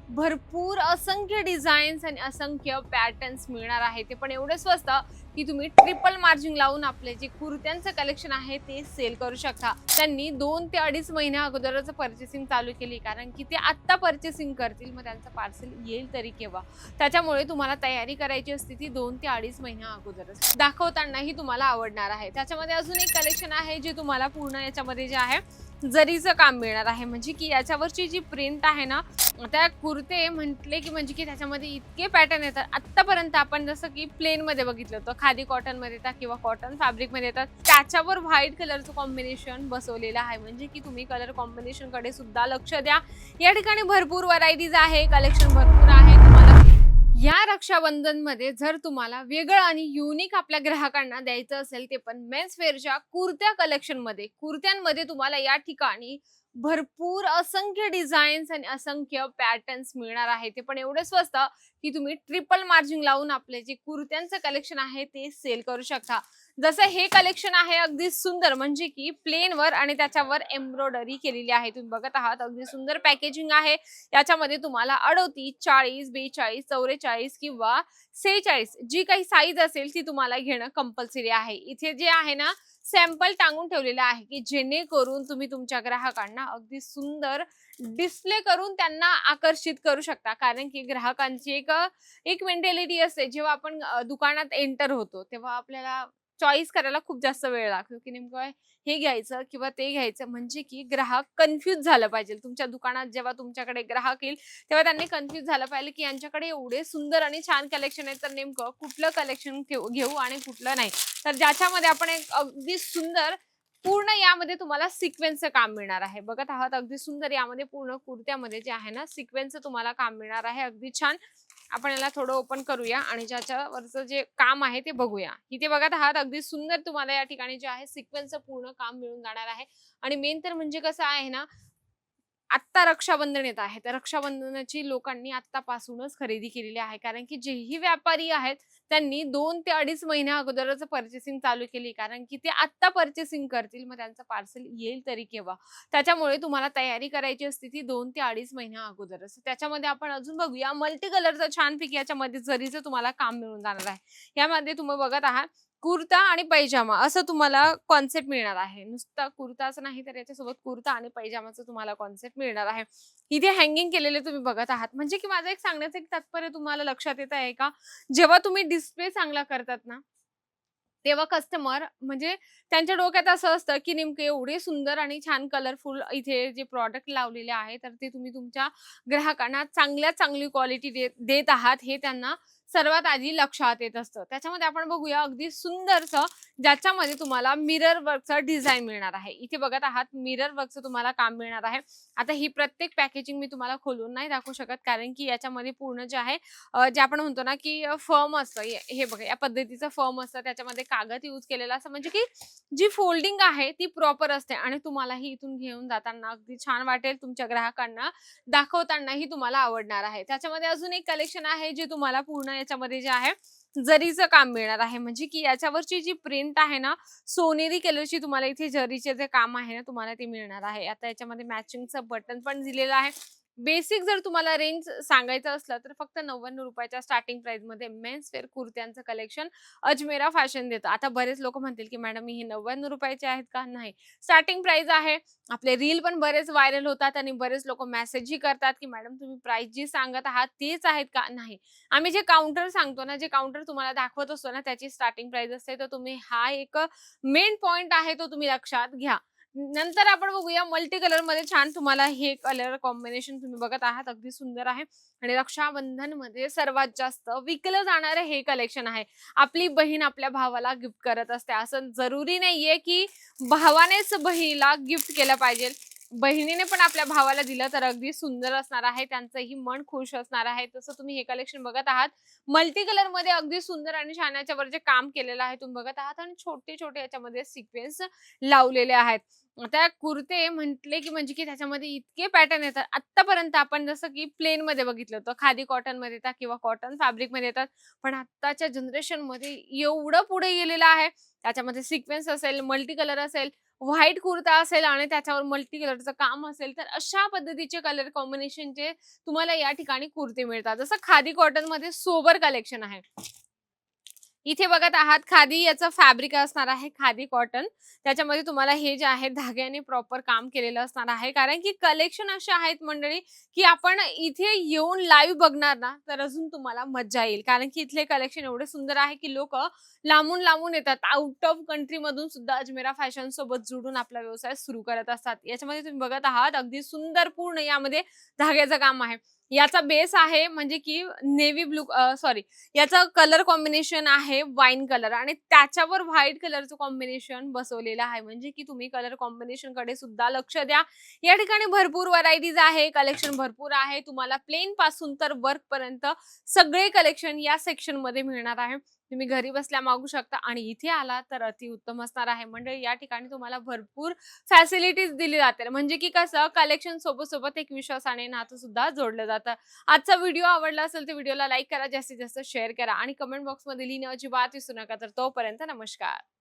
भरपूर असंख्य डिझाईन्स आणि असंख्य पॅटर्न्स मिळणार आहे. ते पण एवढे स्वस्त की तुम्ही ट्रिपल मार्जिन लावून आपले जे कुर्त्यांचं कलेक्शन आहे ते सेल करू शकता. त्यांनी 2 ते 2.5 महिन्या अगोदरच पर्चेसिंग चालू केली, कारण की ते आत्ता पर्चेसिंग करतील, मग त्यांचं पार्सल येईल तरी केव्हा. त्याच्यामुळे तुम्हाला तयारी करायची असते ती 2 ते 2.5 महिन्या अगोदरच. दाखवतानाही तुम्हाला आवडणार आहे. त्याच्यामध्ये अजून एक कलेक्शन आहे जे तुम्हाला पूर्ण याच्यामध्ये जे आहे जरीचं काम मिळणार आहे. म्हणजे की याच्यावरची जी प्रिंट आहे ना, त्या कुर्ते म्हटले की म्हणजे की त्याच्यामध्ये इतके पॅटर्न येतात. आत्तापर्यंत आपण जसं की प्लेनमध्ये बघितलं होतं, खादी कॉटनमध्ये येतात किंवा कॉटन फॅब्रिकमध्ये येतात. त्याच्यावर व्हाईट कलरचं कॉम्बिनेशन बसवलेलं आहे. म्हणजे की तुम्ही कलर कॉम्बिनेशनकडे सुद्धा लक्ष द्या. या ठिकाणी भरपूर व्हरायटीज आहे, कलेक्शन भरपूर आहे. तुम्हाला या रक्षाबंधनमध्ये जर तुम्हाला वेगळं आणि युनिक आपल्या ग्राहकांना द्यायचं असेल, ते पण मेन्स वेअरच्या कुर्त्या कलेक्शनमध्ये, कुर्त्यांमध्ये तुम्हाला या ठिकाणी भरपूर असंख्य डिझाईन्स आणि असंख्य पॅटर्न्स मिळणार आहे. ते पण एवढे स्वस्त की तुम्ही ट्रिपल मार्जिन लावून आपले जे कुर्त्यांचं कलेक्शन आहे ते सेल करू शकता. जसं हे कलेक्शन आहे अगदी सुंदर, म्हणजे की प्लेनवर आणि त्याच्यावर एम्ब्रॉयडरी केलेली आहे. तुम्ही बघत आहात, अगदी सुंदर पॅकेजिंग आहे. याच्यामध्ये तुम्हाला 38, 40, 42, 44 किंवा 46 जी काही साईज असेल ती तुम्हाला घेणं कंपल्सरी आहे. इथे जे आहे ना, सॅम्पल टांगून ठेवलेलं आहे की जेणेकरून तुम्ही तुमच्या ग्राहकांना अगदी सुंदर डिस्प्ले करून त्यांना आकर्षित करू शकता. कारण की ग्राहकांची एक मेंटॅलिटी असते, जेव्हा आपण दुकानात एंटर होतो तेव्हा आपल्याला चॉईस करायला खूप जास्त वेळ लागतो की नेमकं हे घ्यायचं किंवा ते घ्यायचं, म्हणजे की ग्राहक कन्फ्यूज झालं पाहिजे. तुमच्या दुकानात जेव्हा तुमच्याकडे ग्राहक येईल तेव्हा त्यांनी कन्फ्यूज झालं पाहिजे की यांच्याकडे एवढे सुंदर आणि छान कलेक्शन आहे, तर नेमकं कुठलं कलेक्शन घेऊ आणि कुठलं नाही. तर ज्याच्यामध्ये आपण एक अगदी सुंदर पूर्ण यामध्ये तुम्हाला सिक्वेन्सचं काम मिळणार आहे. बघत आहात, अगदी सुंदर यामध्ये पूर्ण कुर्त्यामध्ये जे आहे ना, सिक्वेन्सचं तुम्हाला काम मिळणार आहे. अगदी छान. आपण याला थोडं ओपन करूया आणि ज्याच्यावरचं जे काम आहे ते बघूया. इथे बघत आहात, अगदी सुंदर तुम्हाला या ठिकाणी जे आहे सिक्वेन्सचं पूर्ण काम मिळून जाणार आहे. आणि मेन तर म्हणजे कसं आहे ना, आत्ता रक्षाबंधन येत आहे. तर रक्षाबंधनाची लोकांनी आत्तापासूनच खरेदी केलेली आहे. कारण की जेही व्यापारी आहेत, त्यांनी 2 ते 2.5 महिन्या अगोदरच पर्चेसिंग चालू केली. कारण की ते आत्ता पर्चेसिंग करतील, मग त्यांचं पार्सल येईल तरी केव्हा. त्याच्यामुळे तुम्हाला तयारी करायची असते ती 2 ते 2.5 महिन्या अगोदरच. त्याच्यामध्ये आपण अजून बघूया मल्टी कलरचं छानपैकी याच्यामध्ये जरीचं तुम्हाला काम मिळून जाणार आहे. यामध्ये तुम्ही बघत आहात, कुर्ता आणि पैजामा असं तुम्हाला कॉन्सेप्ट मिळणार आहे. नुसता कुर्ताच नाही, तर याच्यासोबत कुर्ता आणि पैजामाचं तुम्हाला कॉन्सेप्ट मिळणार आहे. इथे हँगिंग केलेले तुम्ही बघत आहात. म्हणजे की माझं एक सांगण्याचं एक तात्पर्य तुम्हाला लक्षात येत आहे का? जेव्हा तुम्ही डिस्प्ले चांगला करतात ना, तेव्हा कस्टमर म्हणजे त्यांच्या डोक्यात असं असतं, की नेमके एवढे सुंदर आणि छान कलरफुल इथे जे प्रॉडक्ट लावलेले आहे, तर ते तुम्ही तुमच्या ग्राहकांना चांगल्यात चांगली क्वालिटी देत आहात, हे त्यांना सर्वात आधी लक्षात येत असतं. त्याच्यामध्ये आपण बघूया अगदी सुंदरसं, ज्याच्यामध्ये तुम्हाला मिरर वर्कचं डिझाइन मिळणार आहे. इथे बघत आहात, मिरर वर्कचं तुम्हाला काम मिळणार आहे. आता ही प्रत्येक पॅकेजिंग मी तुम्हाला खोलून नाही दाखवू शकत, कारण की याच्यामध्ये पूर्ण जे आहे जे आपण म्हणतो ना, की फर्म असतं. हे बघा, या पद्धतीचं फर्म असतं. त्याच्यामध्ये कागद यूज केलेला असतं, म्हणजे की जी फोल्डिंग आहे ती प्रॉपर असते आणि तुम्हालाही इथून घेऊन जाताना अगदी छान वाटेल. तुमच्या ग्राहकांना दाखवतानाही तुम्हाला आवडणार आहे. त्याच्यामध्ये अजून एक कलेक्शन आहे जे तुम्हाला पूर्ण याच्यामध्ये जे आहे जरीचं काम मिळणार आहे. म्हणजे की याच्यावरची जी प्रिंट आहे ना, सोनेरी कलरची तुम्हाला इथे जरीचे जे काम आहे ना, तुम्हाला ते मिळणार आहे. आता याच्यामध्ये मॅचिंगचं बटन पण दिलेलं आहे. बेसिक जर तुम्हाला रेंज सांगायचं असलं, तर फक्त ₹99 स्टार्टिंग प्राइसमध्ये मेन्स वेअर कुर्त्यांचं कलेक्शन अजमेरा फॅशन देतं. आता बरेच लोकं म्हणतील, की "मॅडम हे ₹99 आहेत का?" नाही. स्टार्टिंग प्राइस आहे. आपले रील पण बरेच व्हायरल होतात आणि बरेच लोकं मेसेजही करतात, की "मॅडम तुम्ही प्राइस जी सांगत आहात तेच आहेत का?" नाही. आम्ही जे काउंटर सांगतो ना, जे काउंटर तुम्हाला दाखवत असतो ना, त्याची स्टार्टिंग प्राइस असते. तर तुम्ही हा एक मेन पॉइंट आहे, तो तुम्ही लक्षात घ्या. नंतर आपण बघूया मल्टी कलरमध्ये छान तुम्हाला हे कलर कॉम्बिनेशन तुम्ही बघत आहात, अगदी सुंदर आहे. आणि रक्षाबंधनमध्ये सर्वात जास्त विकलं जाणारं हे कलेक्शन आहे. आपली बहीण आपल्या भावाला गिफ्ट करत असते. असं जरुरी नाहीये, की भावानेच बहिणीला गिफ्ट केलं पाहिजे. बहिणीने पण आपल्या भावाला दिलं तर अगदी सुंदर असणार आहे. त्यांचंही मन खुश असणार आहे. तसं तुम्ही हे कलेक्शन बघत आहात. मल्टी कलरमध्ये अगदी सुंदर आणि छान याच्यावर जे काम केलेलं आहे तुम्ही बघत आहात आणि छोटे-छोटे याच्यामध्ये सिक्वेन्स लावलेले आहेत. आता कुर्ते म्हटले की म्हणजे की त्याच्यामध्ये इतके पॅटर्न येतात. आत्तापर्यंत आपण जसं की प्लेनमध्ये बघितलं होतं, खादी कॉटनमध्ये येतात किंवा कॉटन फॅब्रिकमध्ये येतात. पण आत्ताच्या जनरेशनमध्ये एवढं पुढे गेलेलं आहे. त्याच्यामध्ये सिक्वेन्स असेल, मल्टी कलर असेल, व्हाईट कुर्ता असेल आणि त्याच्यावर मल्टी कलरचं काम असेल, तर अशा पद्धतीचे कलर कॉम्बिनेशनचे तुम्हाला या ठिकाणी कुर्ते मिळतात. जसं खादी कॉटनमध्ये सोबर कलेक्शन आहे. इथे बघत आहात खादी याचं फॅब्रिक असणार आहे खादी कॉटन. त्याच्यामध्ये तुम्हाला हे जे आहे धाग्याने प्रॉपर काम केलेलं असणार आहे. कारण की कलेक्शन असे आहेत मंडळी, की आपण इथे येऊन लाईव्ह बघणार ना, तर अजून तुम्हाला मज्जा येईल. कारण की इथले कलेक्शन एवढे सुंदर आहे, की लोकं लांबून-लांबून येतात. आउट ऑफ कंट्रीमधून सुद्धा अजमेरा फॅशन सोबत जुडून आपला व्यवसाय सुरू करत असतात. याच्यामध्ये तुम्ही बघत आहात अगदी सुंदर पूर्ण यामध्ये धाग्याचं काम आहे. याचा बेस आहे म्हणजे की नेव्ही ब्लू सॉरी याचा कलर कॉम्बिनेशन आहे वाईन कलर आणि त्याच्यावर व्हाईट कलरचं कॉम्बिनेशन बसवलेलं आहे. म्हणजे की तुम्ही कलर कॉम्बिनेशन कडे सुद्धा लक्ष द्या. या ठिकाणी भरपूर व्हरायटीज आहे, कलेक्शन भरपूर आहे. तुम्हाला प्लेन पासून तर वर्क पर्यंत सगळे कलेक्शन या सेक्शन मध्ये मिळणार आहे. तुम्ही घरी बसल्या मागू शकता आणि इथे आला तर अतिउत्तम असणार आहे. म्हणजे या ठिकाणी तुम्हाला भरपूर फॅसिलिटीज दिली जातील. म्हणजे की कसं कलेक्शन सोबत एक विश्वासाने नातं सुद्धा जोडलं जातं. आजचा व्हिडिओ आवडला असेल तर व्हिडिओला लाईक करा, जास्तीत जास्त शेअर करा आणि कमेंट बॉक्समध्ये लिहिणं अजिबात विसरू नका. तर तोपर्यंत नमस्कार.